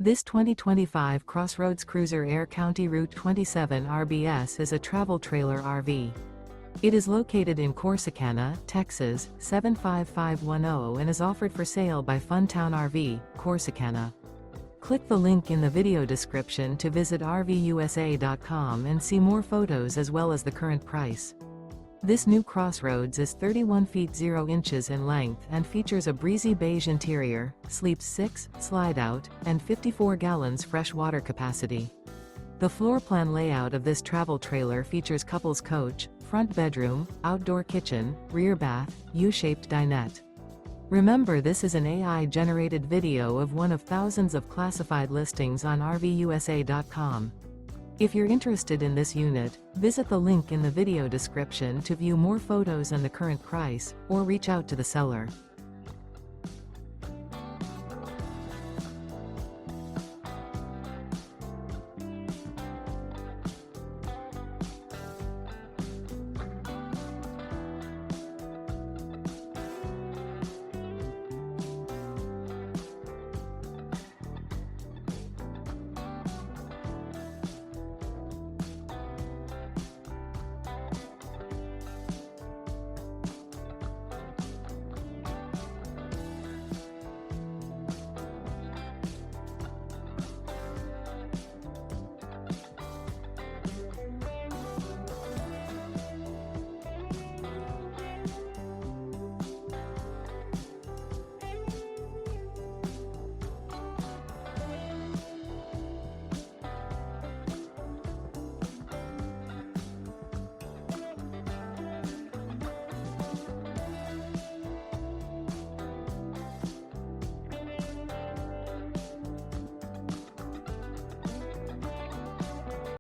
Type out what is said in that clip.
This 2025 CrossRoads Cruiser Aire CR27RBS is a travel trailer RV. It is located in Corsicana, Texas, 75510 and is offered for sale by Funtown RV, Corsicana. Click the link in the video description to visit RVUSA.com and see more photos as well as the current price. This new CrossRoads is 31 feet 0 inches in length and features a breezy beige interior, sleeps 6, Slideout, and 54 gallons fresh water capacity. The floor plan layout of this travel trailer features couples coach, front bedroom, outdoor kitchen, rear bath, U-shaped dinette. Remember, this is an AI-generated video of one of thousands of classified listings on RVUSA.com. If you're interested in this unit, visit the link in the video description to view more photos and the current price, or reach out to the seller.